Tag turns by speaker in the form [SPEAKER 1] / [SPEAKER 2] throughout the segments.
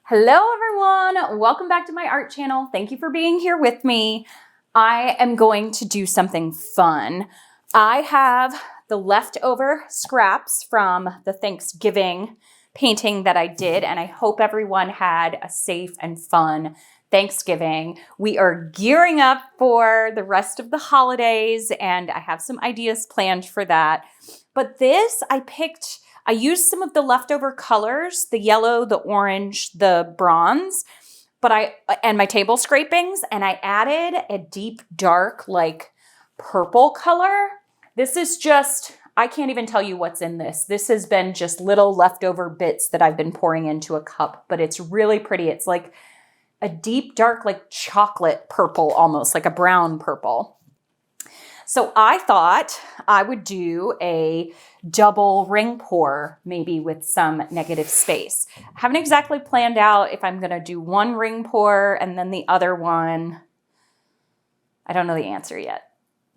[SPEAKER 1] Hello everyone, welcome back to my art channel. Thank you for being here with me. I am going to do something fun. I have the leftover scraps from the Thanksgiving painting that I did, and I hope everyone had a safe and fun Thanksgiving. We are gearing up for the rest of the holidays, and I have some ideas planned for that. But this, I used some of the leftover colors, the yellow, the orange, the bronze, and my table scrapings, and I added a deep, dark, like purple color. This is just, I can't even tell you what's in this. This has been just little leftover bits that I've been pouring into a cup, but it's really pretty. It's like a deep, dark, like chocolate purple, almost like a brown purple. So I thought I would do a double ring pour, maybe with some negative space. I haven't exactly planned out if I'm going to do one ring pour and then the other one. I don't know the answer yet,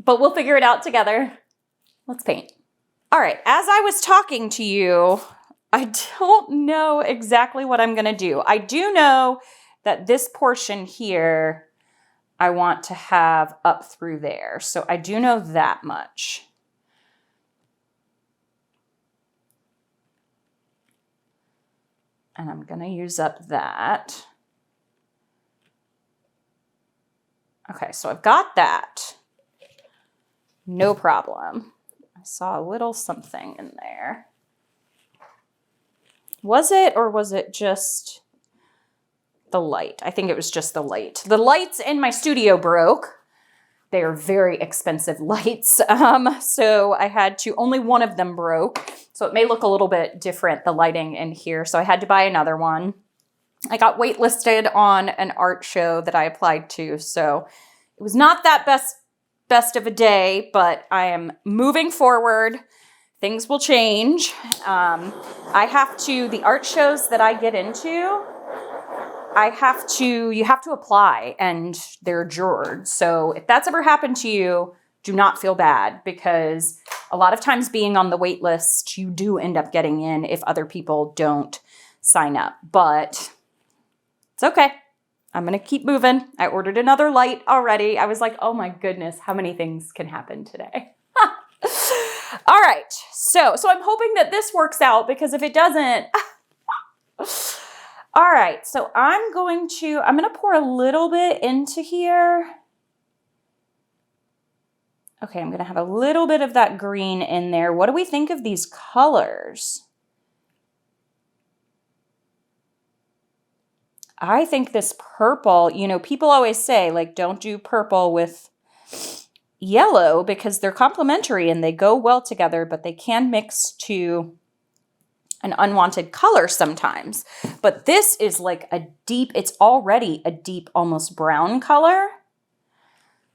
[SPEAKER 1] but we'll figure it out together. Let's paint. All right, as I was talking to you, I don't know exactly what I'm going to do. I do know that this portion here I want to have up through there. So I do know that much. And I'm going to use up that. Okay, so I've got that. No problem. I saw a little something in there. Was it, or was it just the light? I think it was just the light. The lights in my studio broke. They are very expensive lights. So I had to, only one of them broke. So it may look a little bit different, the lighting in here. So I had to buy another one. I got waitlisted on an art show that I applied to. So it was not that best of a day, but I am moving forward. Things will change. The art shows that I get into, you have to apply and they're jurors. So if that's ever happened to you, do not feel bad, because a lot of times being on the wait list, you do end up getting in if other people don't sign up, but it's okay. I'm going to keep moving. I ordered another light already. I was like, oh my goodness, how many things can happen today? All right. So I'm hoping that this works out, because if it doesn't, all right, so I'm going to pour a little bit into here. Okay, I'm going to have a little bit of that green in there. What do we think of these colors? I think this purple, people always say, like, don't do purple with yellow because they're complementary and they go well together, but they can mix to an unwanted color sometimes. But this is like it's already a deep, almost brown color.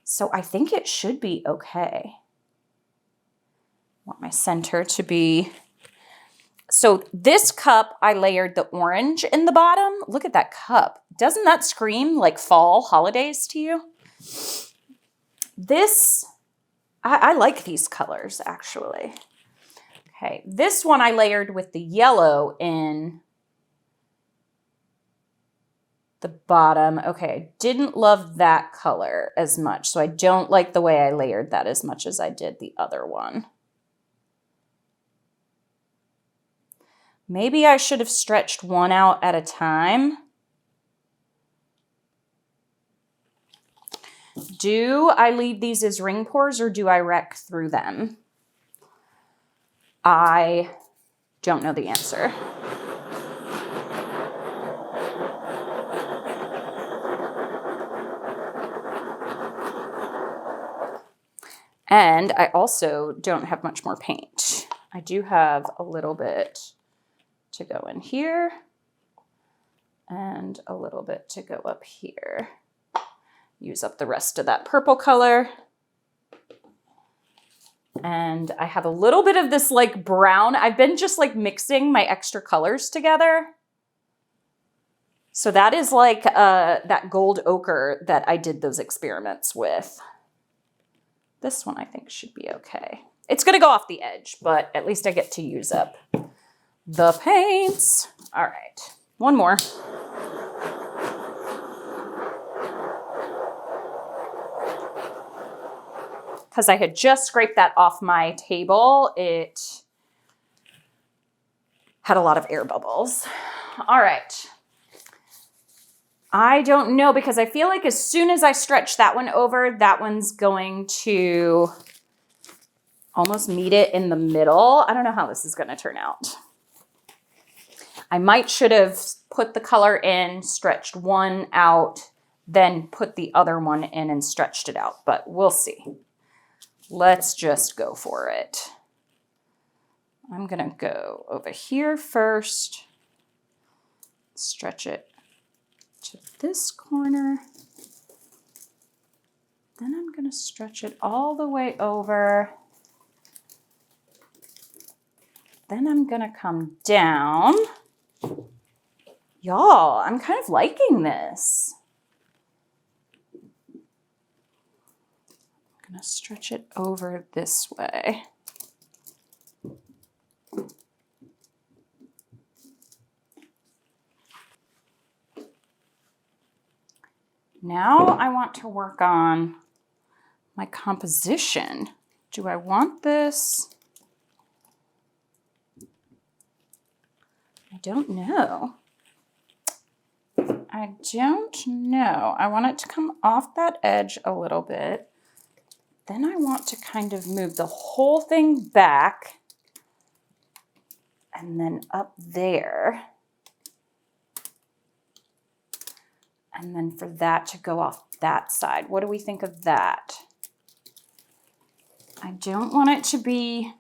[SPEAKER 1] So I think it should be okay. I want my center to be. So this cup, I layered the orange in the bottom. Look at that cup. Doesn't that scream like fall holidays to you? I like these colors actually. Okay, this one I layered with the yellow in the bottom. Okay, I didn't love that color as much, so I don't like the way I layered that as much as I did the other one. Maybe I should have stretched one out at a time. Do I leave these as ring pours or do I wreck through them? I don't know the answer. And I also don't have much more paint. I do have a little bit to go in here and a little bit to go up here. Use up the rest of that purple color. And I have a little bit of this like brown. I've been just like mixing my extra colors together. So that is like that gold ochre that I did those experiments with. This one I think should be okay. It's going to go off the edge, but at least I get to use up the paints. All right. One more. Because I had just scraped that off my table, it had a lot of air bubbles. All right. I don't know, because I feel like as soon as I stretch that one over, that one's going to almost meet it in the middle. I don't know how this is going to turn out. I should have put the color in, stretched one out, then put the other one in and stretched it out, but we'll see. Let's just go for it. I'm going to go over here first, stretch it to this corner. Then I'm going to stretch it all the way over. Then I'm going to come down. Y'all, I'm kind of liking this. I'm going to stretch it over this way. Now I want to work on my composition. Do I want this? I don't know. I don't know. I want it to come off that edge a little bit. Then I want to kind of move the whole thing back and then up there. And then for that to go off that side. What do we think of that? I don't want it to be...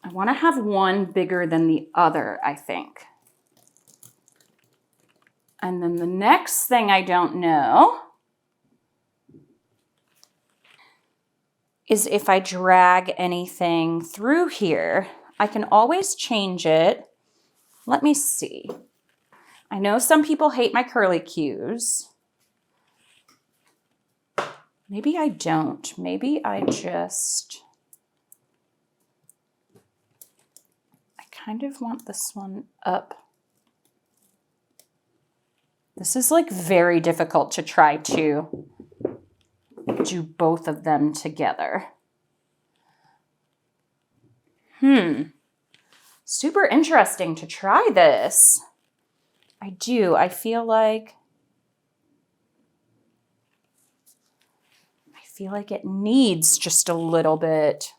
[SPEAKER 1] I want to have one bigger than the other, I think. And then the next thing I don't know is if I drag anything through here. I can always change it. Let me see. I know some people hate my curly cues. Maybe I don't. Maybe I just... I kind of want this one up. This is like very difficult to try to do both of them together. Super interesting to try this. I do. I feel like it needs just a little bit.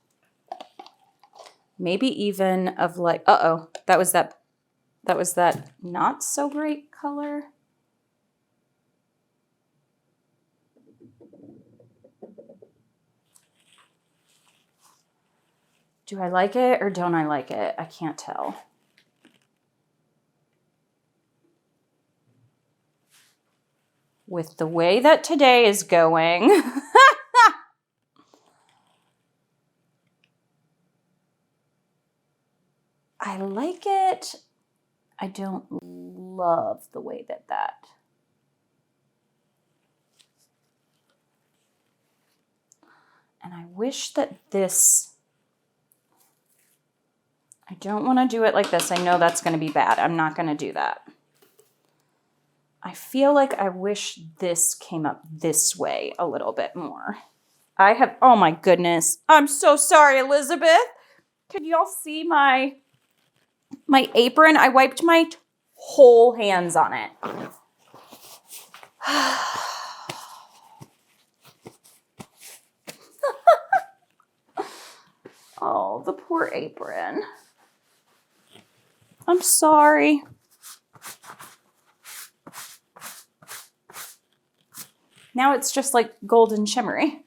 [SPEAKER 1] Maybe even of like, uh-oh, that was that not so great color. Do I like it or don't I like it? I can't tell. With the way that today is going, I like it. I don't love the way that. And I wish that this, I don't want to do it like this. I know that's going to be bad. I'm not going to do that. I feel like I wish this came up this way a little bit more. Oh my goodness. I'm so sorry, Elizabeth. Can y'all see my apron? I wiped my whole hands on it. Oh, the poor apron. I'm sorry. Now it's just like golden shimmery.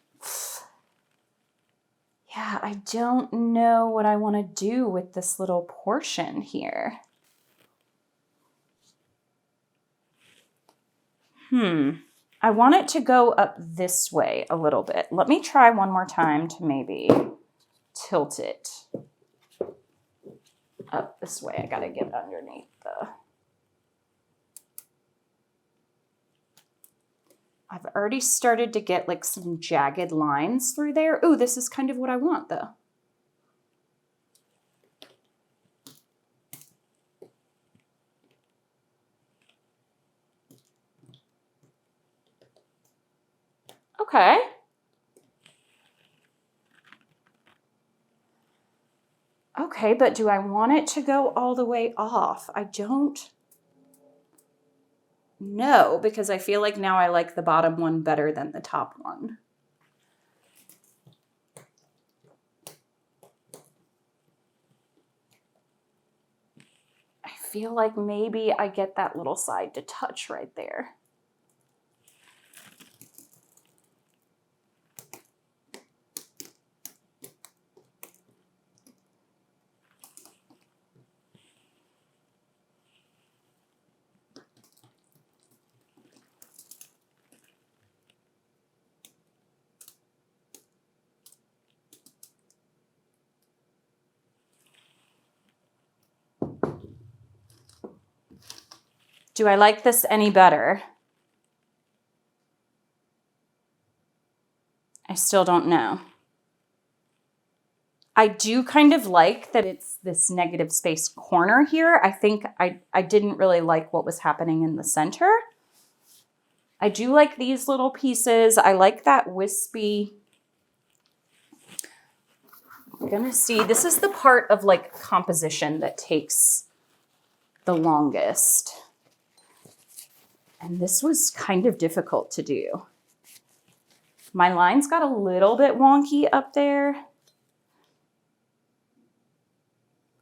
[SPEAKER 1] Yeah, I don't know what I want to do with this little portion here. I want it to go up this way a little bit. Let me try one more time to maybe tilt it up this way. I gotta get underneath the... I've already started to get like some jagged lines through there. Ooh, this is kind of what I want though. Okay. Okay, but do I want it to go all the way off? I don't know, because I feel like now I like the bottom one better than the top one. I feel like maybe I get that little side to touch right there. Do I like this any better? I still don't know. I do kind of like that it's this negative space corner here. I think I didn't really like what was happening in the center. I do like these little pieces. I like that wispy. We're gonna see, this is the part of like composition that takes the longest. And this was kind of difficult to do. My lines got a little bit wonky up there.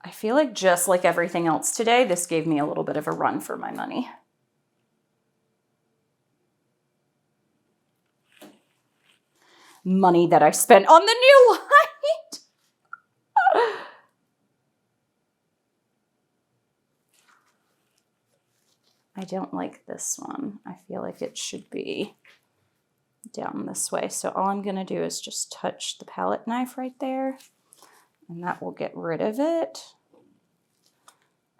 [SPEAKER 1] I feel like just like everything else today, this gave me a little bit of a run for my money. Money that I spent on the new light. I don't like this one. I feel like it should be down this way. So all I'm gonna do is just touch the palette knife right there, and that will get rid of it.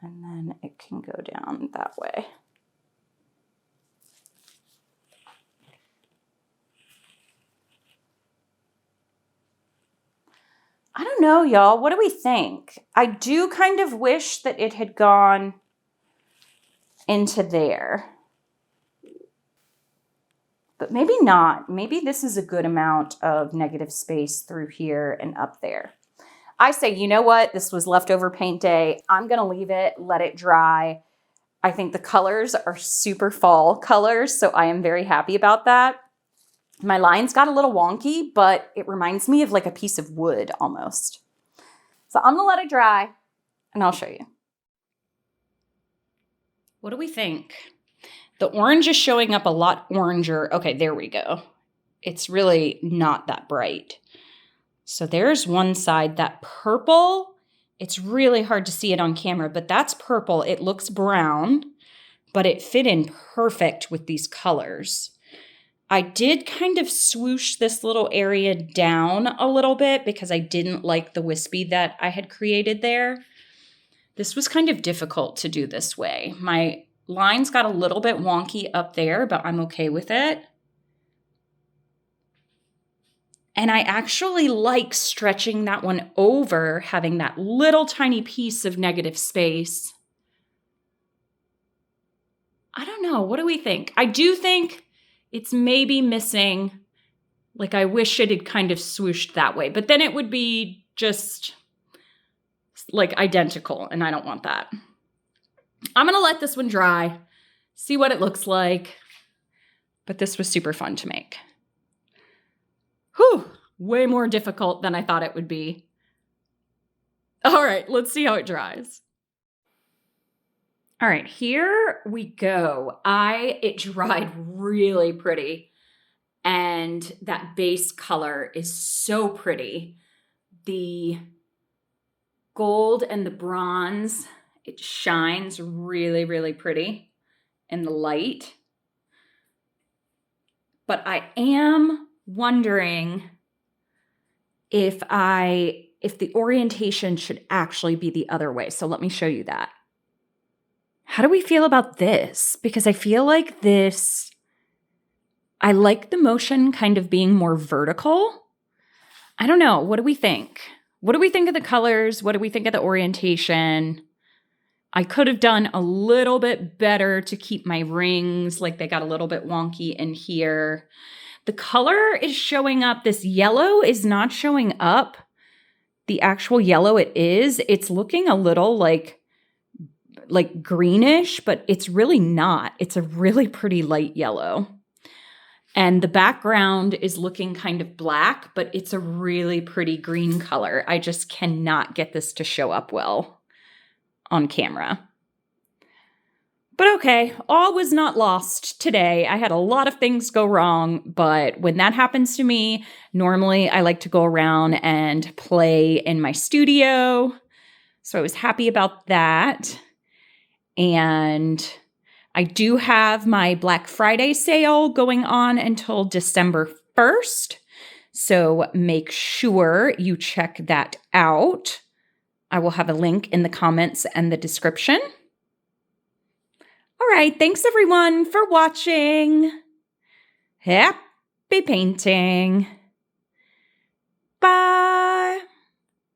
[SPEAKER 1] And then it can go down that way. I don't know, y'all. What do we think? I do kind of wish that it had gone into there. But maybe not. Maybe this is a good amount of negative space through here and up there. I say, you know what? This was leftover paint day. I'm going to leave it, let it dry. I think the colors are super fall colors, so I am very happy about that. My lines got a little wonky, but it reminds me of like a piece of wood almost. So I'm going to let it dry, and I'll show you. What do we think? The orange is showing up a lot oranger. Okay, there we go. It's really not that bright. So there's one side, that purple, it's really hard to see it on camera, but that's purple. It looks brown, but it fit in perfect with these colors. I did kind of swoosh this little area down a little bit because I didn't like the wispy that I had created there. This was kind of difficult to do this way. My lines got a little bit wonky up there, but I'm okay with it. And I actually like stretching that one over, having that little tiny piece of negative space. I don't know. What do we think? I do think it's maybe missing. Like, I wish it had kind of swooshed that way, but then it would be just like identical, and I don't want that. I'm going to let this one dry, see what it looks like. But this was super fun to make. Whew, way more difficult than I thought it would be. All right, let's see how it dries. All right, here we go. It dried really pretty, and that base color is so pretty. The gold and the bronze, it shines really, really pretty in the light. But I am wondering if the orientation should actually be the other way. So let me show you that. How do we feel about this? Because I feel like this, I like the motion kind of being more vertical. I don't know. What do we think? What do we think of the colors? What do we think of the orientation? I could have done a little bit better to keep my rings, like they got a little bit wonky in here. The color is showing up. This yellow is not showing up. The actual yellow it's looking a little like greenish, but it's really not. It's a really pretty light yellow. And the background is looking kind of black, but it's a really pretty green color. I just cannot get this to show up well on camera. But okay, all was not lost today. I had a lot of things go wrong, but when that happens to me, normally I like to go around and play in my studio. So I was happy about that. And I do have my Black Friday sale going on until December 1st. So make sure you check that out. I will have a link in the comments and the description. All right, thanks everyone for watching. Happy painting.